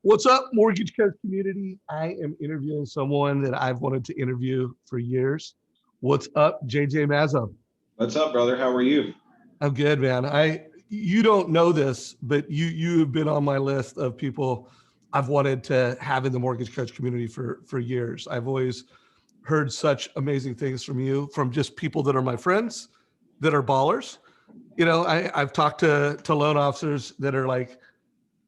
What's up, Mortgage Coach community? I am interviewing someone that I've wanted to interview for years. What's up, JJ Mazzo? What's up, brother? How are you? I'm good, man. You don't know this, but you have been on my list of people I've wanted to have in the mortgage coach community for years. I've always heard such amazing things from you, from just people that are my friends, that are ballers. I've talked to loan officers that are like,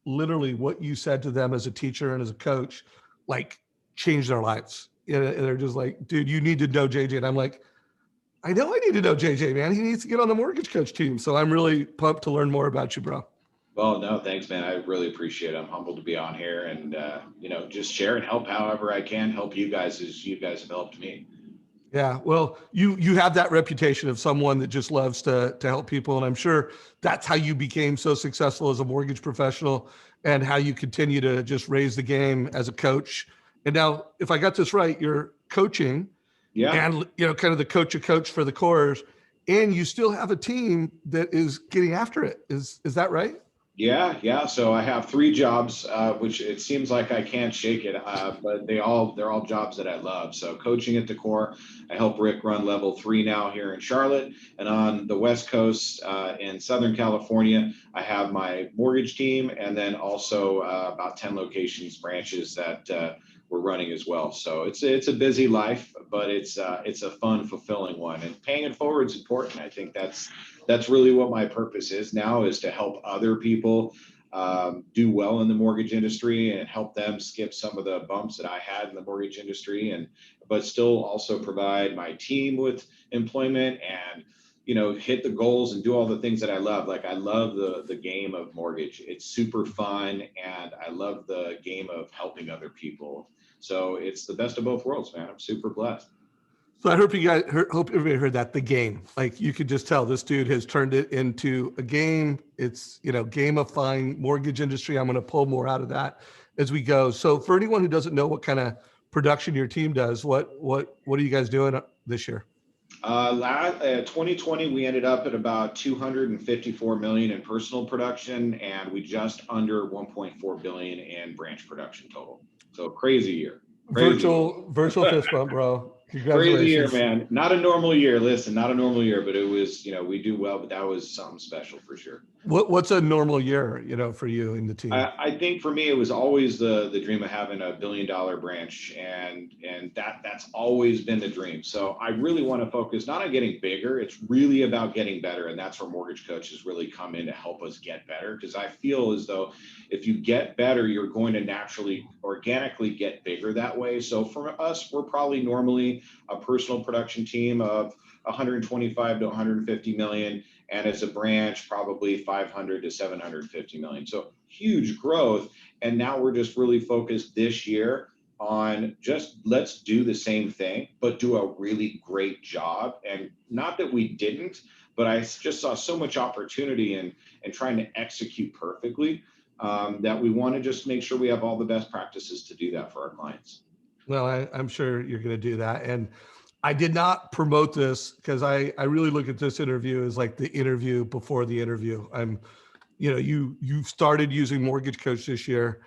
literally what you said to them as a teacher and as a coach, like, changed their lives. And they're just like, dude, you need to know JJ. And I'm like, I know I need to know JJ, man. He needs to get on the mortgage coach team. So I'm really pumped to learn more about you, bro. Well, no, thanks, man. I really appreciate it. I'm humbled to be on here and, just share and help however I can help you guys as you guys have helped me. Yeah, well, you have that reputation of someone that just loves to help people, and I'm sure that's how you became so successful as a mortgage professional, and how you continue to just raise the game as a coach. And now, if I got this right, you're coaching, Yeah. and kind of the coach of coach for the cores, and you still have a team that is getting after it. Is that right? Yeah. So I have three jobs, which it seems like I can't shake it, but they're all jobs that I love. So coaching at the core, I help Rick run level 3 now here in Charlotte, and on the West Coast in Southern California, I have my mortgage team, and then also about 10 locations, branches that we're running as well. So it's a busy life, but it's a fun, fulfilling one, and paying it forward is important. I think that's really what my purpose is now, is to help other people do well in the mortgage industry and help them skip some of the bumps that I had in the mortgage industry, but still also provide my team with employment and hit the goals and do all the things that I love. Like, I love the game of mortgage. It's super fun, and I love the game of helping other people. So it's the best of both worlds, man. I'm super blessed. So I hope everybody heard that, the game. Like, you could just tell this dude has turned it into a game. It's, gamifying mortgage industry. I'm going to pull more out of that as we go. So for anyone who doesn't know what kind of production your team does, what are you guys doing this year? 2020, we ended up at about 254 million in personal production, and we just under 1.4 billion in branch production total. So crazy year. Virtual fist bump, bro. Crazy year, Congratulations. man. Not a normal year. Listen, not a normal year, but it was, we do well, but that was something special for sure. What's a normal year, for you and the team? I think for me, it was always the dream of having a $1 billion branch, and that's always been the dream. So I really want to focus not on getting bigger. It's really about getting better, and that's where mortgage coaches really come in to help us get better. Because I feel as though if you get better, you're going to naturally, organically get bigger that way. So for us, we're probably normally a personal production team of 125 to 150 million, and as a branch, probably 500 to 750 million. So huge growth. And now we're just really focused this year on just, let's do the same thing, but do a really great job. And not that we didn't, but I just saw so much opportunity in trying to execute perfectly, that we want to just make sure we have all the best practices to do that for our clients. Well, I'm sure you're going to do that. And I did not promote this because I really look at this interview as like the interview before the interview. You started using Mortgage Coach this year,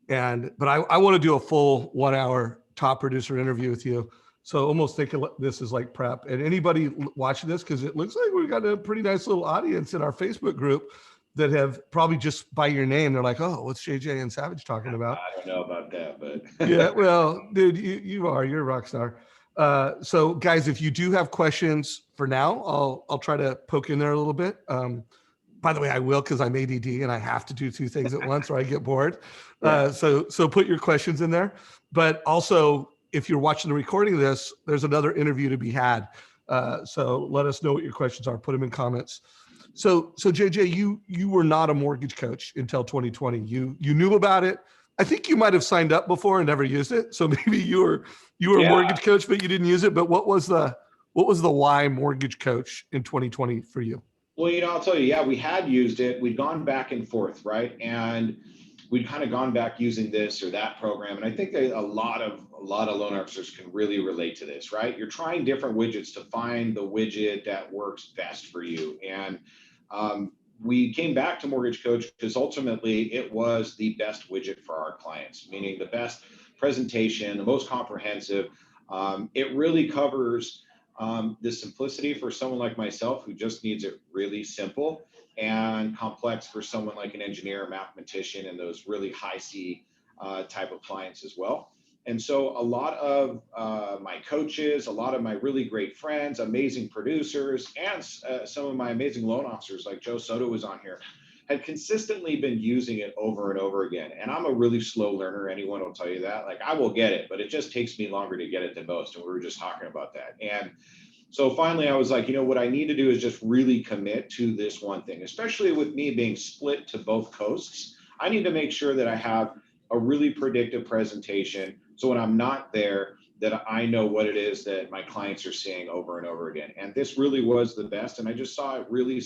but I want to do a full 1 hour top producer interview with you. So almost think of this as like prep. And anybody watching this, because it looks like we've got a pretty nice little audience in our Facebook group that have probably, just by your name, they're like, oh, what's JJ and Savage talking about? I don't know about that, but Yeah, well, dude, you're a rock star. So guys, if you do have questions for now, I'll try to poke in there a little bit. By the way, I will, because I'm ADD and I have to do two things at once or I get bored. Yeah. So put your questions in there. But also, if you're watching the recording of this, there's another interview to be had. So let us know what your questions are. Put them in comments. So JJ, you were not a mortgage coach until 2020. You knew about it. I think you might have signed up before and never used it. So maybe you were a mortgage coach, but you didn't use it. But what was the why mortgage coach in 2020 for you? Well, I'll tell you, we had used it. We'd gone back and forth, right? And we'd kind of gone back using this or that program. And I think that a lot of loan officers can really relate to this, right? You're trying different widgets to find the widget that works best for you. And we came back to Mortgage Coach because ultimately it was the best widget for our clients, meaning the best presentation, the most comprehensive. It really covers the simplicity for someone like myself who just needs it really simple, and complex for someone like an engineer, mathematician, and those really high C type of clients as well. And so a lot of my coaches, a lot of my really great friends, amazing producers, and some of my amazing loan officers, like Joe Soto was on here, had consistently been using it over and over again. And I'm a really slow learner. Anyone will tell you that. Like, I will get it, but it just takes me longer to get it than most. And we were just talking about that. And so finally I was like, you know, what I need to do is just really commit to this one thing, especially with me being split to both coasts. I need to make sure that I have a really predictive presentation. So when I'm not there, that I know what it is that my clients are seeing over and over again. And this really was the best. And I just saw it really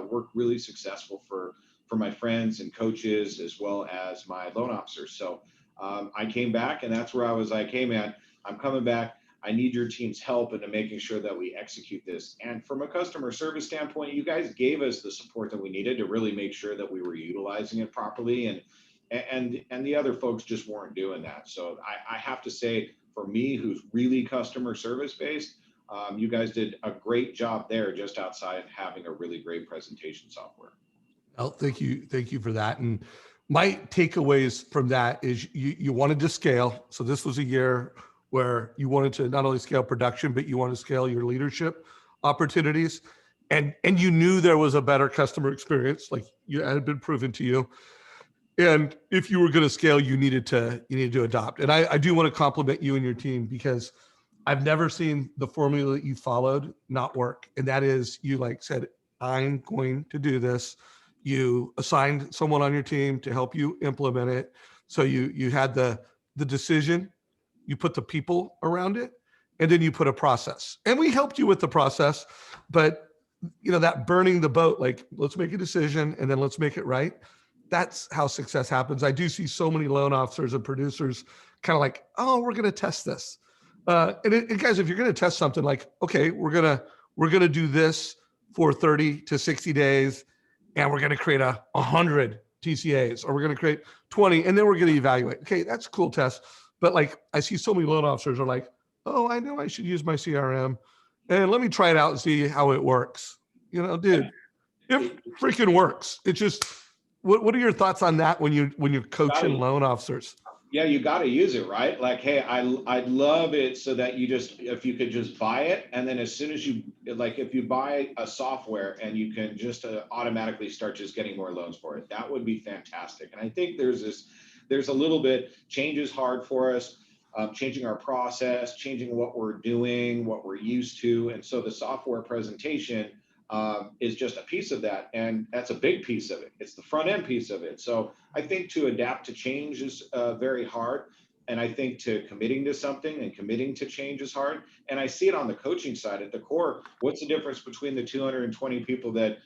work really successful for my friends and coaches, as well as my loan officers. So I came back, and that's where I was like, hey man, I'm coming back. I need your team's help into making sure that we execute this. And from a customer service standpoint, you guys gave us the support that we needed to really make sure that we were utilizing it properly. And the other folks just weren't doing that. So I have to say, for me, who's really customer service based, you guys did a great job there, just outside having a really great presentation software. Well, thank you for that. And my takeaways from that is you wanted to scale. So this was a year where you wanted to not only scale production, but you wanted to scale your leadership opportunities. And you knew there was a better customer experience, like you had been proven to you. And if you were going to scale, you needed to adopt. And I do want to compliment you and your team, because I've never seen the formula that you followed not work. And that is, you like said, I'm going to do this. You assigned someone on your team to help you implement it. So you had the decision, you put the people around it, and then you put a process. And we helped you with the process, but you know, that burning the boat, like, let's make a decision and then let's make it right. That's how success happens. I do see so many loan officers and producers kind of like, oh, we're going to test this. And guys, if you're going to test something, like, okay, we're going to do this for 30 to 60 days, and we're going to create 100 TCAs, or we're going to create 20, and then we're going to evaluate. Okay, that's a cool test. But like, I see so many loan officers are like, oh, I know I should use my CRM, and let me try it out and see how it works. You know, dude, it freaking works. It just, what are your thoughts on that when you're coaching loan officers? Yeah, you got to use it, right? Like, hey, I'd love it so that if you could just buy it, and then as soon as if you buy a software and you can just automatically start just getting more loans for it, that would be fantastic. And I think there's a little bit, change is hard for us, changing our process, changing what we're doing, what we're used to. And so the software presentation is just a piece of that. And that's a big piece of it. It's the front end piece of it. So I think to adapt to change is very hard. And I think to committing to something and committing to change is hard. And I see it on the coaching side. At the core, what's the difference between the 220 people that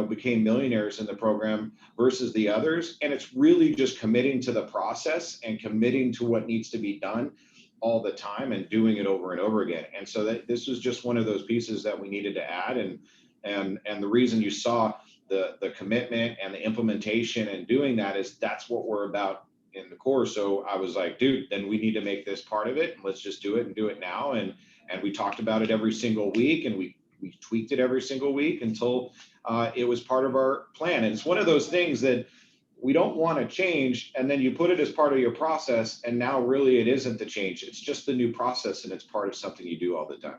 became millionaires in the program versus the others? And it's really just committing to the process and committing to what needs to be done all the time and doing it over and over again. And so this was just one of those pieces that we needed to add. And the reason you saw the commitment and the implementation and doing that is that's what we're about in the core. So I was like, dude, then we need to make this part of it. Let's just do it and do it now. And we talked about it every single week, and we tweaked it every single week until it was part of our plan. And it's one of those things that we don't want to change, and then you put it as part of your process, and now really it isn't the change. It's just the new process, and it's part of something you do all the time.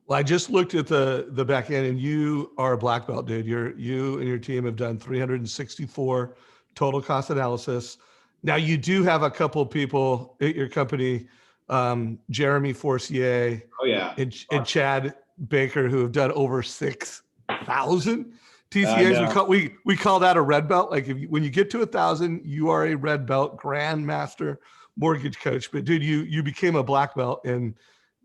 Well, I just looked at the back end, and you are a black belt, dude. You and your team have done 364 total cost analysis. Now, you do have a couple of people at your company, Jeremy Forcier, and Chad Baker, who have done over 6,000 TCAs. We call that a red belt. Like, when you get to 1,000, you are a red belt grandmaster mortgage coach. But dude, you became a black belt, and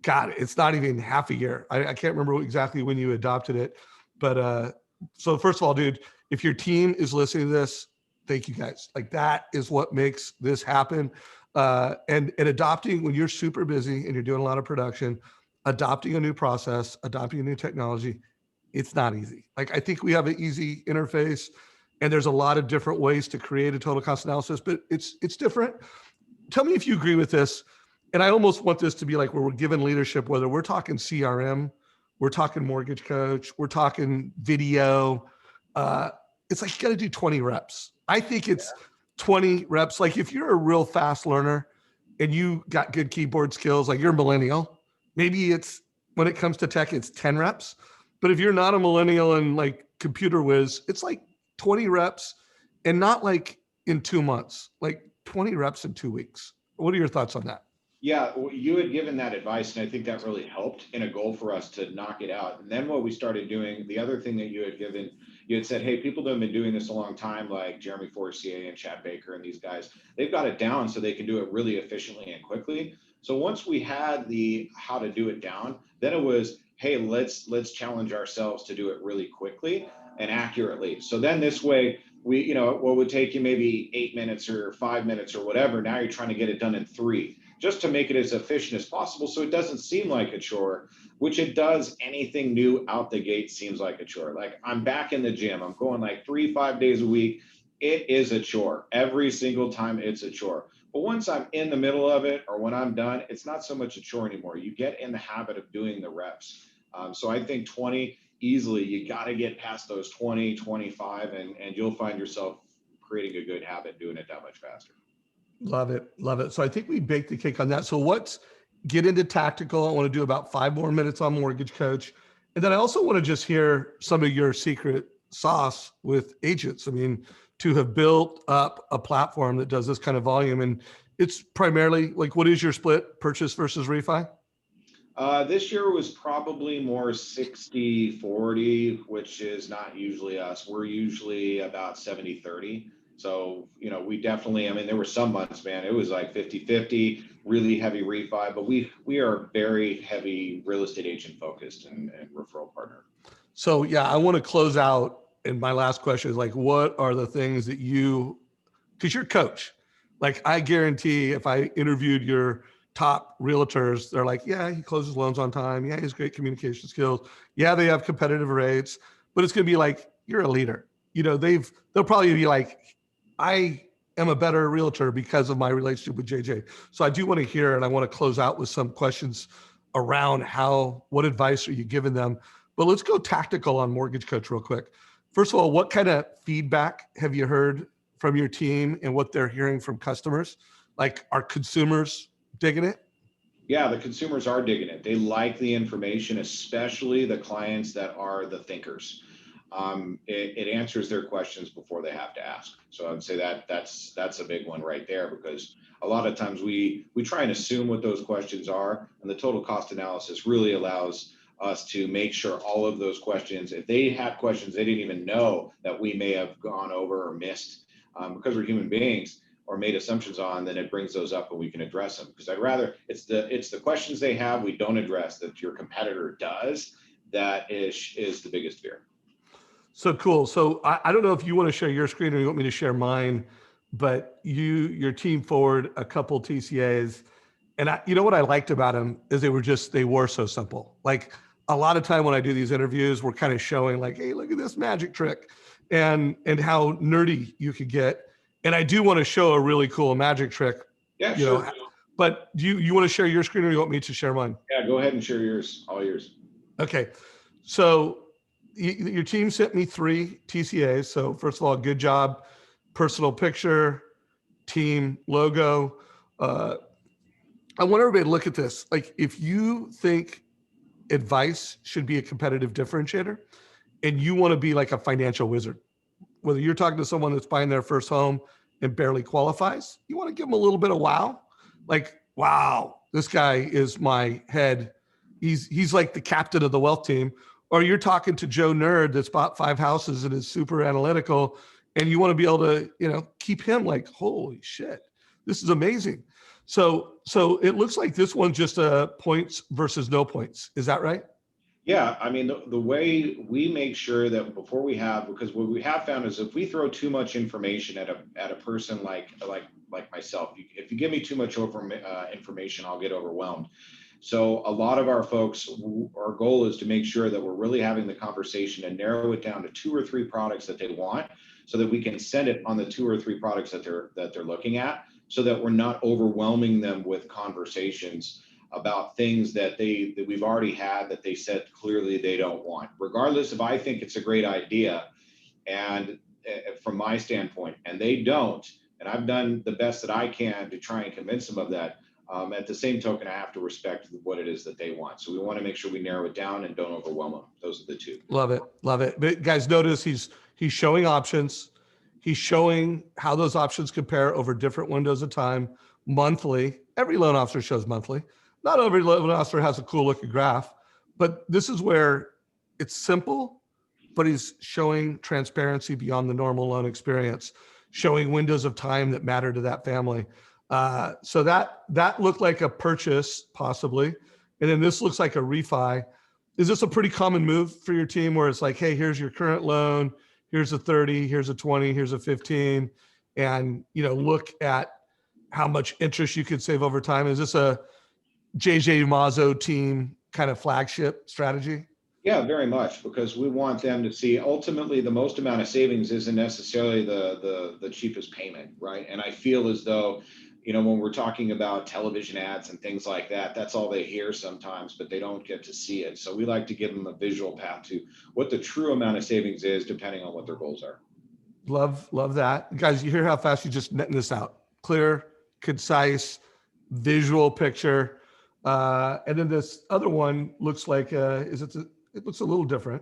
God, it's not even half a year. I can't remember exactly when you adopted it. But so first of all, dude, if your team is listening to this, thank you guys. Like, that is what makes this happen. And adopting, when you're super busy and you're doing a lot of production, adopting a new process, adopting a new technology, it's not easy. Like, I think we have an easy interface, and there's a lot of different ways to create a total cost analysis, but it's different. Tell me if you agree with this. And I almost want this to be like where we're given leadership, whether we're talking CRM, we're talking mortgage coach, we're talking video. Uh, it's like you got to do 20 reps. I think it's 20 reps. Like if you're a real fast learner and you got good keyboard skills, like you're a millennial, maybe it's when it comes to tech, it's 10 reps. But if you're not a millennial and like computer whiz, it's like 20 reps and not like in 2 months, like 20 reps in 2 weeks. What are your thoughts on that? Yeah, well, you had given that advice, and I think that really helped in a goal for us to knock it out. And then what we started doing, the other thing that you had given, you had said, hey, people that have been doing this a long time, like Jeremy Forcier and Chad Baker and these guys, they've got it down so they can do it really efficiently and quickly. So once we had the how to do it down, then it was, hey, let's challenge ourselves to do it really quickly and accurately. So then this way, we, what would take you maybe 8 minutes or 5 minutes or whatever, now you're trying to get it done in 3, just to make it as efficient as possible so it doesn't seem like a chore, which it does. Anything new out the gate seems like a chore. Like I'm back in the gym, I'm going like 3-5 days a week. It is a chore. Every single time it's a chore. But once I'm in the middle of it or when I'm done, it's not so much a chore anymore. You get in the habit of doing the reps. So I think 20 easily, you got to get past those 20, 25, and you'll find yourself creating a good habit doing it that much faster. Love it. Love it. So I think we baked the cake on that. So let's get into tactical. I want to do about 5 more minutes on mortgage coach. And then I also want to just hear some of your secret sauce with agents. I mean, to have built up a platform that does this kind of volume, and it's primarily like, what is your split, purchase versus refi? This year was probably more 60-40, which is not usually us. We're usually about 70-30. So, we definitely, I mean, there were some months, man, it was like 50-50, really heavy refi, but we are very heavy real estate agent focused and referral partner. So yeah, I want to close out. And my last question is like, what are the things that because you're a coach, like I guarantee if I interviewed your top realtors, they're like, yeah, he closes loans on time. Yeah, he has great communication skills. Yeah, they have competitive rates, but it's going to be like, you're a leader. They'll probably be like, I am a better realtor because of my relationship with JJ. So I do want to hear, and I want to close out with some questions around what advice are you giving them? But let's go tactical on mortgage coach real quick. First of all, what kind of feedback have you heard from your team and what they're hearing from customers? Like, are consumers digging it? Yeah, the consumers are digging it. They like the information, especially the clients that are the thinkers. It answers their questions before they have to ask. So I would say that's a big one right there, because a lot of times we try and assume what those questions are, and the total cost analysis really allows us to make sure all of those questions, if they had questions they didn't even know that we may have gone over or missed, because we're human beings, or made assumptions on, then it brings those up and we can address them. Because I'd rather it's the questions they have we don't address that your competitor does. That is the biggest fear. So cool. So I don't know if you want to share your screen or you want me to share mine, but your team forward a couple TCAs. And you know what I liked about them is they were so simple. Like a lot of time when I do these interviews, we're kind of showing like, hey, look at this magic trick and how nerdy you could get. And I do want to show a really cool magic trick, Yeah, sure. But do you want to share your screen or you want me to share mine? Yeah, go ahead and share yours, all yours. Okay. So your team sent me 3 TCAs. So first of all, good job. Personal picture, team logo. I want everybody to look at this. Like if you think advice should be a competitive differentiator and you want to be like a financial wizard, whether you're talking to someone that's buying their first home and barely qualifies, you want to give them a little bit of wow. Like, wow, this guy is my head. He's like the captain of the wealth team. Or you're talking to Joe Nerd that's bought 5 houses and is super analytical, and you want to be able to, keep him like, holy shit, this is amazing. So it looks like this one's just points versus no points. Is that right? Yeah, I mean, the way we make sure that before because what we have found is if we throw too much information at a person like myself, if you give me too much information, I'll get overwhelmed. So a lot of our folks, our goal is to make sure that we're really having the conversation and narrow it down to 2 or 3 products that they want, so that we can send it on the 2 or 3 products that they're looking at, so that we're not overwhelming them with conversations about things that we've already had that they said clearly they don't want, regardless if I think it's a great idea and from my standpoint, and they don't, and I've done the best that I can to try and convince them of that. At the same token, I have to respect what it is that they want. So we want to make sure we narrow it down and don't overwhelm them. Those are the 2. Love it. Love it. But guys, notice he's showing options. He's showing how those options compare over different windows of time, monthly. Every loan officer shows monthly. Not every loan officer has a cool looking graph, but this is where it's simple, but he's showing transparency beyond the normal loan experience, showing windows of time that matter to that family. So that looked like a purchase possibly. And then this looks like a refi. Is this a pretty common move for your team where it's like, hey, here's your current loan, here's a 30, here's a 20, here's a 15, and look at how much interest you could save over time? Is this a JJ Mazzo team kind of flagship strategy? Yeah, very much, because we want them to see ultimately the most amount of savings isn't necessarily the cheapest payment, right? And I feel as though, when we're talking about television ads and things like that, that's all they hear sometimes, but they don't get to see it. So we like to give them a visual path to what the true amount of savings is, depending on what their goals are. Love that. Guys, you hear how fast you just netting this out. Clear, concise, visual picture. And then this other one looks like, it looks a little different,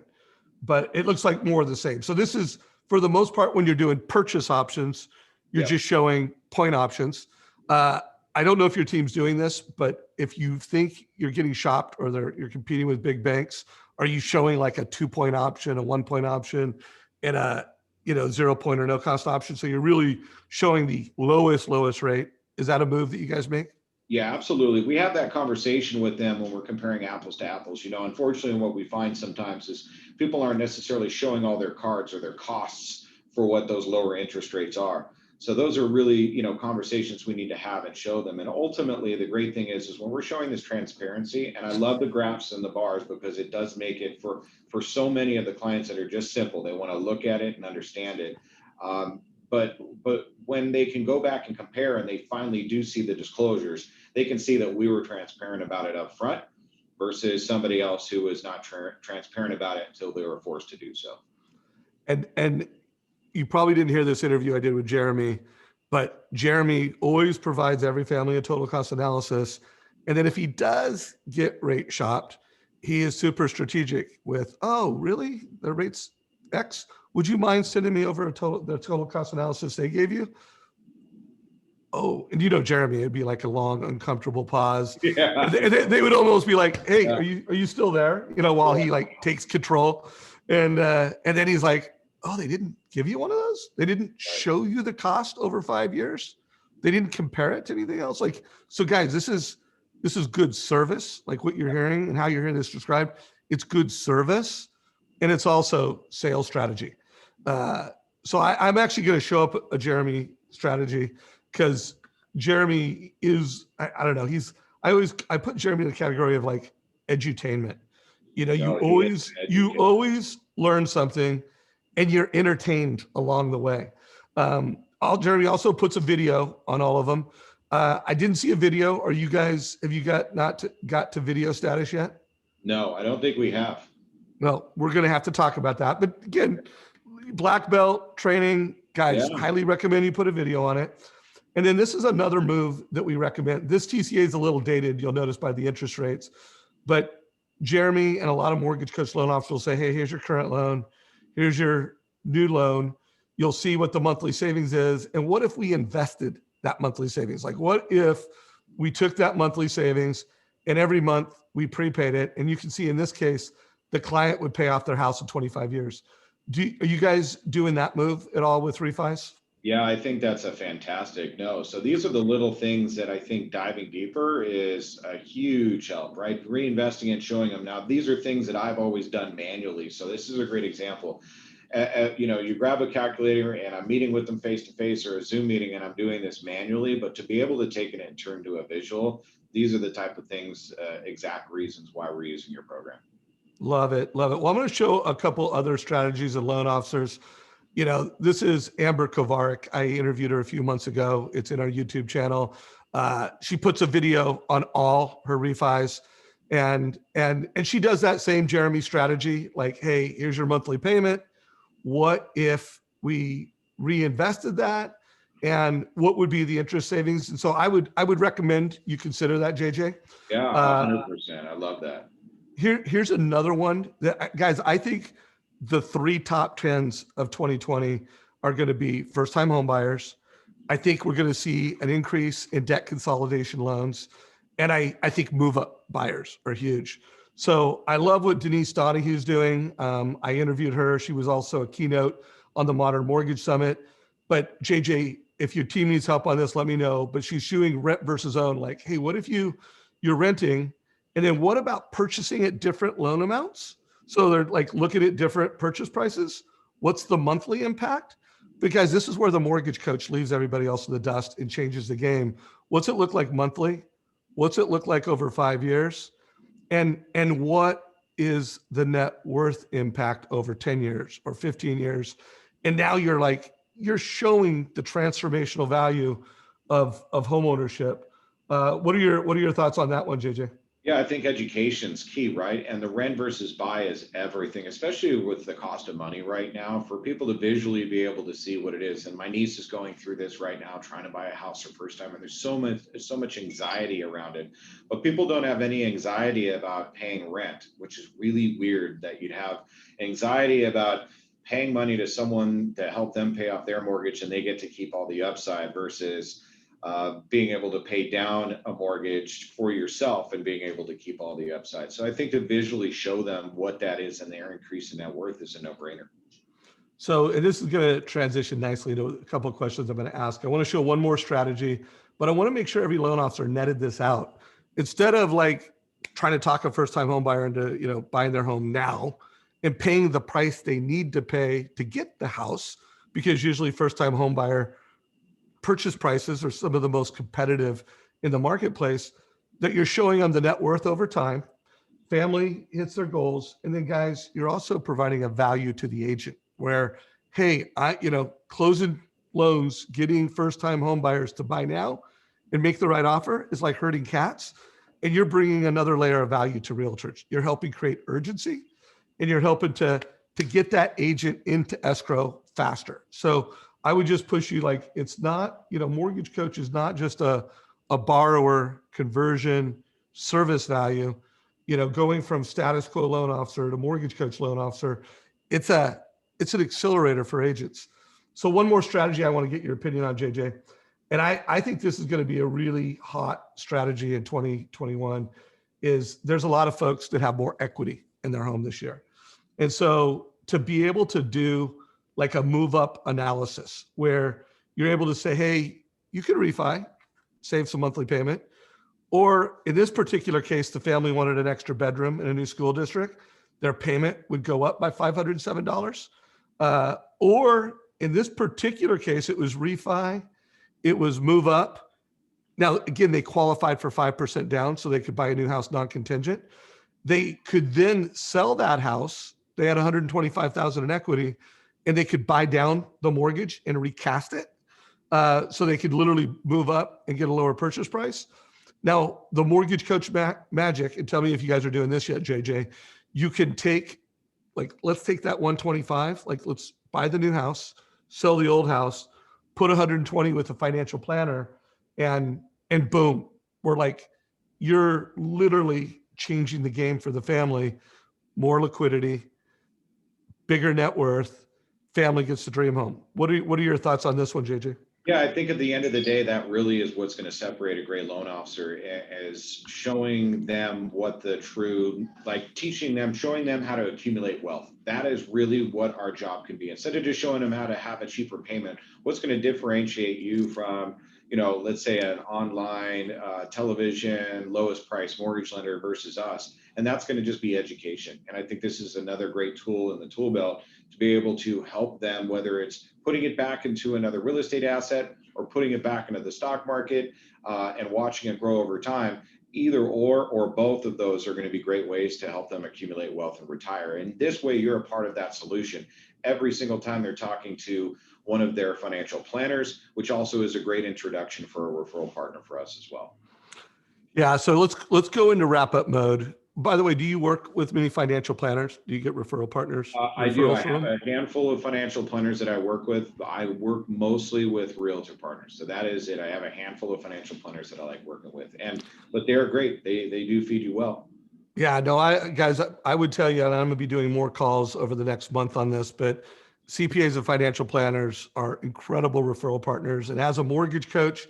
but it looks like more of the same. So this is, for the most part, when you're doing purchase options, you're just showing point options. I don't know if your team's doing this, but if you think you're getting shopped or you're competing with big banks, are you showing like a 2-point option, a 1-point option, and a 0-point or no cost option? So you're really showing the lowest rate. Is that a move that you guys make? Yeah, absolutely. We have that conversation with them when we're comparing apples to apples. Unfortunately, what we find sometimes is people aren't necessarily showing all their cards or their costs for what those lower interest rates are. So those are really, conversations we need to have and show them. And ultimately, the great thing is when we're showing this transparency, and I love the graphs and the bars because it does make it for so many of the clients that are just simple. They want to look at it and understand it. But when they can go back and compare and they finally do see the disclosures, they can see that we were transparent about it up front versus somebody else who was not transparent about it until they were forced to do so. And you probably didn't hear this interview I did with Jeremy, but Jeremy always provides every family a total cost analysis. And then if he does get rate shopped, he is super strategic with, oh, really? The rate's X? Would you mind sending me over the total cost analysis they gave you? Oh, and Jeremy, it'd be like a long, uncomfortable pause. Yeah. They would almost be like, hey, are you still there? While he like takes control. And then he's like, oh, they didn't give you one of those? They didn't show you the cost over 5 years? They didn't compare it to anything else? Like, so guys, this is good service, like what you're hearing and how you're hearing this described. It's good service, and it's also sales strategy. So I'm actually going to show up a Jeremy strategy because Jeremy is, I don't know, I put Jeremy in the category of like edutainment. You always learn something and you're entertained along the way. Jeremy also puts a video on all of them. I didn't see a video. Have you got to video status yet? No, I don't think we have. Well, we're going to have to talk about that. But again, black belt training, guys, highly recommend you put a video on it. And then this is another move that we recommend. This TCA is a little dated, you'll notice by the interest rates. But Jeremy and a lot of mortgage coach loan officers will say, hey, here's your current loan. Here's your new loan. You'll see what the monthly savings is. And what if we invested that monthly savings? Like, what if we took that monthly savings and every month we prepaid it? And you can see in this case, the client would pay off their house in 25 years. Are you guys doing that move at all with refis? Yeah, I think that's a fantastic no. So these are the little things that I think diving deeper is a huge help, right? Reinvesting and showing them. Now, these are things that I've always done manually. So this is a great example. You grab a calculator and I'm meeting with them face to face or a Zoom meeting and I'm doing this manually, but to be able to take it and turn to a visual, these are the type of things, exact reasons why we're using your program. Love it. Love it. Well, I'm going to show a couple other strategies of loan officers. This is Amber Kovarik. I interviewed her a few months ago. It's in our YouTube channel. She puts a video on all her refis, and she does that same Jeremy strategy. Like, hey, here's your monthly payment. What if we reinvested that? And what would be the interest savings? And so I would recommend you consider that, JJ. Yeah, 100%. I love that. Here's another one that, guys, I think the three top trends of 2020 are going to be first-time home buyers. I think we're going to see an increase in debt consolidation loans. And I think move-up buyers are huge. So I love what Denise Donahue's doing. I interviewed her. She was also a keynote on the Modern Mortgage Summit. But JJ, if your team needs help on this, let me know. But she's showing rent versus own. Like, hey, what if you're renting? And then what about purchasing at different loan amounts? So they're like looking at different purchase prices. What's the monthly impact? Because this is where the mortgage coach leaves everybody else in the dust and changes the game. What's it look like monthly? What's it look like over 5 years? And what is the net worth impact over 10 years or 15 years? And now you're showing the transformational value of homeownership. What are your thoughts on that one, JJ? Yeah, I think education's key, right? And the rent versus buy is everything, especially with the cost of money right now, for people to visually be able to see what it is. And my niece is going through this right now, trying to buy a house her first time, and there's so much anxiety around it. But people don't have any anxiety about paying rent, which is really weird that you'd have anxiety about paying money to someone to help them pay off their mortgage and they get to keep all the upside versus being able to pay down a mortgage for yourself and being able to keep all the upside. So I think to visually show them what that is and their increase in net worth is a no-brainer. So, and this is going to transition nicely to a couple of questions I'm going to ask. I want to show one more strategy, but I want to make sure every loan officer netted this out. Instead of like trying to talk a first-time home buyer into, buying their home now and paying the price they need to pay to get the house, because usually first-time home buyer purchase prices are some of the most competitive in the marketplace, that you're showing them the net worth over time, family hits their goals. And then guys, you're also providing a value to the agent where, hey, closing loans, getting first-time home buyers to buy now and make the right offer is like herding cats. And you're bringing another layer of value to realtors. You're helping create urgency and you're helping to get that agent into escrow faster. So I would just push you, like, it's not, mortgage coach is not just a borrower conversion service value, going from status quo loan officer to mortgage coach loan officer. It's an accelerator for agents. So one more strategy I want to get your opinion on, JJ. And I think this is going to be a really hot strategy in 2021 is there's a lot of folks that have more equity in their home this year. And so to be able to do like a move up analysis where you're able to say, hey, you can refi, save some monthly payment. Or in this particular case, the family wanted an extra bedroom in a new school district. Their payment would go up by $507. Or in this particular case, it was refi, it was move up. Now, again, they qualified for 5% down so they could buy a new house non-contingent. They could then sell that house. They had $125,000 in equity and they could buy down the mortgage and recast it. So they could literally move up and get a lower purchase price. Now, the mortgage coach magic, and tell me if you guys are doing this yet, JJ, you can take, like, let's take that 125, like let's buy the new house, sell the old house, put 120 with a financial planner, and boom, we're like, you're literally changing the game for the family, more liquidity, bigger net worth, family gets to dream home. What are your thoughts on this one, JJ? Yeah, I think at the end of the day, that really is what's going to separate a great loan officer, is showing them what the true, like teaching them, showing them how to accumulate wealth. That is really what our job can be. Instead of just showing them how to have a cheaper payment, what's going to differentiate you from, let's say an online television lowest price mortgage lender versus us. And that's going to just be education. And I think this is another great tool in the tool belt to be able to help them, whether it's putting it back into another real estate asset or putting it back into the stock market and watching it grow over time. Either or both of those are going to be great ways to help them accumulate wealth and retire. And this way, you're a part of that solution every single time they're talking to one of their financial planners, which also is a great introduction for a referral partner for us as well. Yeah, so let's go into wrap up mode. By the way, do you work with many financial planners? Do you get referral partners? I do. I have a handful of financial planners that I work with. I work mostly with realtor partners. So that is it. I have a handful of financial planners that I like working with. But they're great. They do feed you well. Yeah, no, guys, I would tell you, and I'm gonna be doing more calls over the next month on this, but CPAs and financial planners are incredible referral partners. And as a mortgage coach,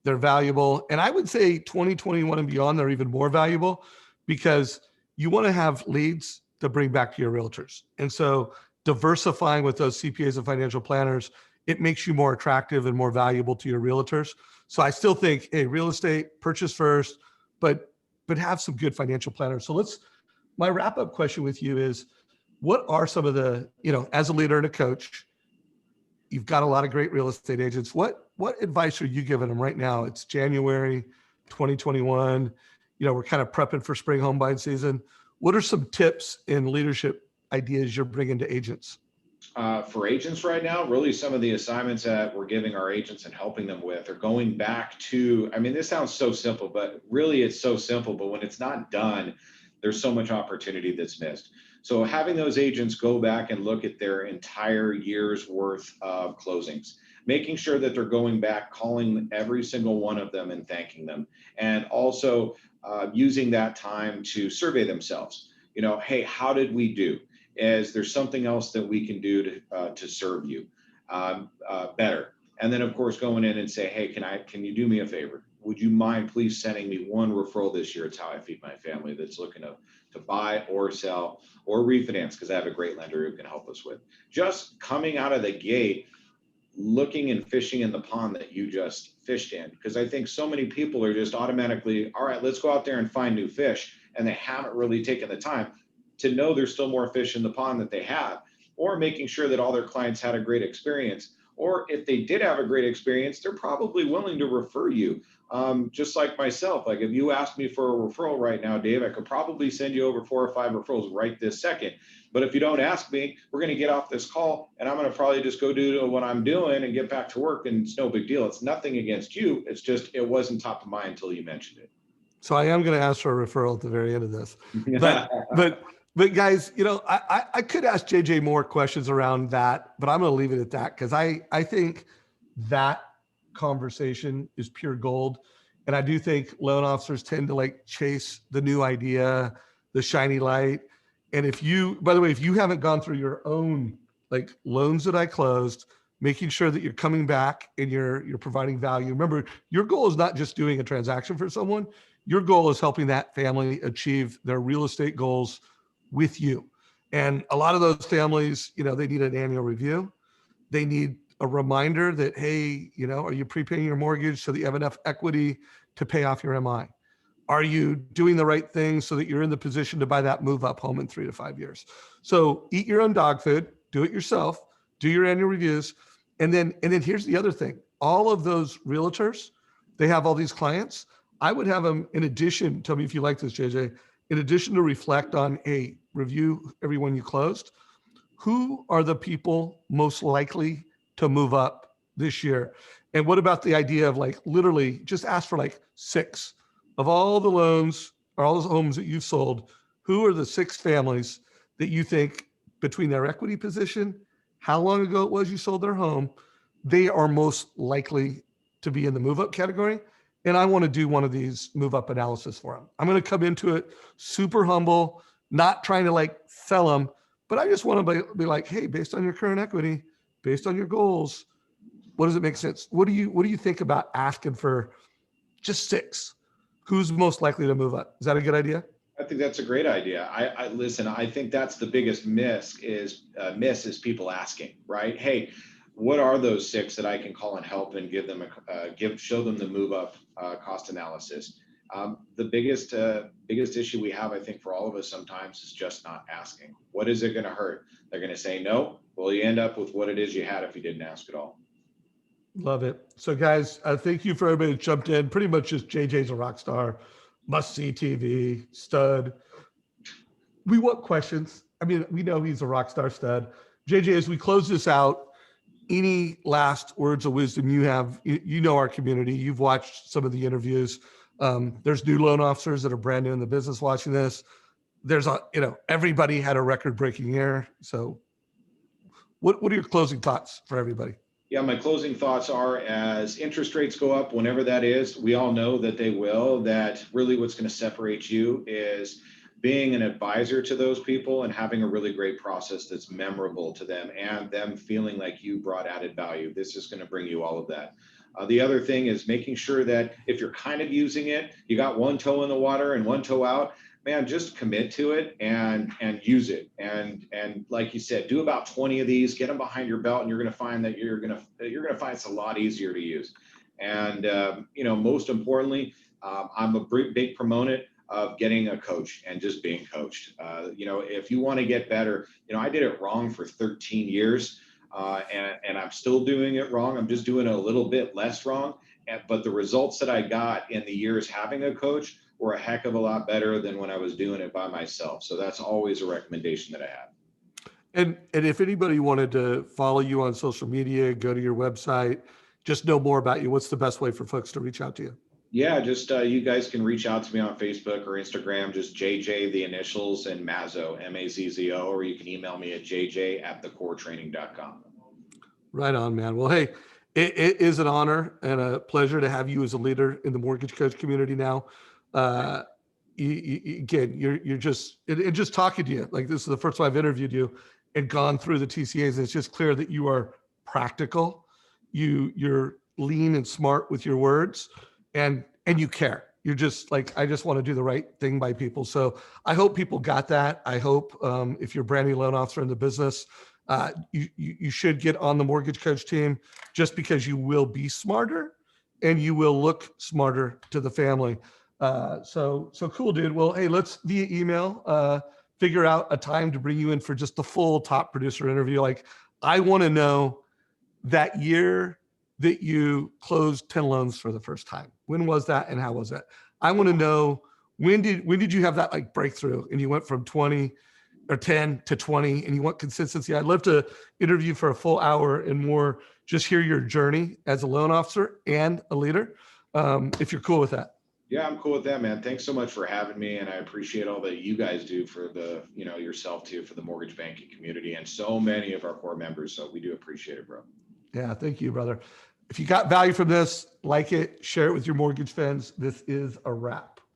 they're valuable. And I would say 2021 and beyond, they're even more valuable because you want to have leads to bring back to your realtors. And so diversifying with those CPAs and financial planners, it makes you more attractive and more valuable to your realtors. So I still think, hey, real estate, purchase first, but have some good financial planners. So my wrap up question with you is, what are some of the, as a leader and a coach, you've got a lot of great real estate agents. What advice are you giving them right now? It's January 2021. We're kind of prepping for spring home buying season. What are some tips and leadership ideas you're bringing to agents? For agents right now, really some of the assignments that we're giving our agents and helping them with are going back to, this sounds so simple, but really it's so simple, but when it's not done, there's so much opportunity that's missed. So having those agents go back and look at their entire year's worth of closings, making sure that they're going back, calling every single one of them and thanking them, and also using that time to survey themselves. Hey, how did we do? Is there something else that we can do to serve you better? And then, of course, going in and say, hey, can you do me a favor? Would you mind please sending me one referral this year? It's how I feed my family that's looking to buy or sell or refinance, because I have a great lender who can help us with. Just coming out of the gate, looking and fishing in the pond that you just fished in. Because I think so many people are just automatically, all right, let's go out there and find new fish. And they haven't really taken the time to know there's still more fish in the pond that they have, or making sure that all their clients had a great experience. Or if they did have a great experience, they're probably willing to refer you. Just like myself, like if you asked me for a referral right now, Dave, I could probably send you over 4 or 5 referrals right this second. But if you don't ask me, we're going to get off this call and I'm going to probably just go do what I'm doing and get back to work. And it's no big deal. It's nothing against you. It's just, it wasn't top of mind until you mentioned it. So I am going to ask for a referral at the very end of this, but guys, I could ask JJ more questions around that, but I'm going to leave it at that because I think that conversation is pure gold. And I do think loan officers tend to chase the new idea, the shiny light. And by the way, if you haven't gone through your own loans that I closed, making sure that you're coming back and you're providing value. Remember, your goal is not just doing a transaction for someone. Your goal is helping that family achieve their real estate goals with you. And a lot of those families, they need an annual review. They need a reminder that, hey, are you prepaying your mortgage so that you have enough equity to pay off your MI? Are you doing the right thing so that you're in the position to buy that move up home in 3 to 5 years? So eat your own dog food, do it yourself, do your annual reviews. And then here's the other thing. All of those realtors, they have all these clients. I would have them, in addition, tell me if you like this, JJ, in addition to reflect on review everyone you closed, who are the people most likely to move up this year? And what about the idea of literally just ask for 6 of all the loans or all those homes that you've sold, who are the 6 families that you think between their equity position, how long ago it was you sold their home, they are most likely to be in the move up category? And I want to do one of these move up analysis for them. I'm going to come into it super humble, not trying to sell them, but I just want to be hey, based on your current equity, based on your goals, what does it make sense? What do you think about asking for just 6? Who's most likely to move up? Is that a good idea? I think that's a great idea. I listen, I think that's the biggest miss is people asking, right? Hey, what are those 6 that I can call and help and give them show them the move up cost analysis? The biggest issue we have, I think, for all of us sometimes is just not asking. What is it going to hurt? They're going to say no. Well, you end up with what it is you had if you didn't ask at all. Love it. So guys, thank you for everybody that jumped in. Pretty much just JJ's a rock star, must see TV, stud. We want questions. I mean, we know he's a rock star stud. JJ, as we close this out, any last words of wisdom you have? You know our community. You've watched some of the interviews. There's new loan officers that are brand new in the business watching this. There's everybody had a record-breaking year. So what are your closing thoughts for everybody? Yeah, my closing thoughts are, as interest rates go up, whenever that is, we all know that they will, that really what's going to separate you is being an advisor to those people and having a really great process that's memorable to them and them feeling like you brought added value. This is going to bring you all of that. The other thing is making sure that if you're kind of using it, you got one toe in the water and one toe out, man, just commit to it and use it. And like you said, do about 20 of these, get them behind your belt, and you're going to find that you're going to find it's a lot easier to use. And most importantly, I'm a big proponent of getting a coach and just being coached. If you want to get better, I did it wrong for 13 years, and I'm still doing it wrong. I'm just doing it a little bit less wrong. But the results that I got in the years having a coach were a heck of a lot better than when I was doing it by myself. So that's always a recommendation that I have. And if anybody wanted to follow you on social media, go to your website, just know more about you, what's the best way for folks to reach out to you? Yeah, just you guys can reach out to me on Facebook or Instagram, just JJ, the initials, and Mazzo, Mazzo, or you can email me at jj@thecoretraining.com. Right on, man. Well, hey, it is an honor and a pleasure to have you as a leader in the mortgage coach community now. You're just talking to you, like this is the first time I've interviewed you and gone through the TCAs. And it's just clear that you are practical. You're lean and smart with your words, and you care. You're just like, I just want to do the right thing by people. So I hope people got that. I hope if you're a brand new loan officer in the business, you should get on the mortgage coach team, just because you will be smarter and you will look smarter to the family. So cool, dude. Well, hey, let's via email figure out a time to bring you in for just the full top producer interview. Like, I want to know that year that you closed 10 loans for the first time. When was that and how was that? I want to know, when did you have that like breakthrough and you went from 20 or 10 to 20 and you want consistency? I'd love to interview for a full hour and more, just hear your journey as a loan officer and a leader, if you're cool with that. Yeah, I'm cool with that, man. Thanks so much for having me. And I appreciate all that you guys do for the, yourself too, for the mortgage banking community and so many of our core members. So we do appreciate it, bro. Yeah. Thank you, brother. If you got value from this, like it, share it with your mortgage friends. This is a wrap.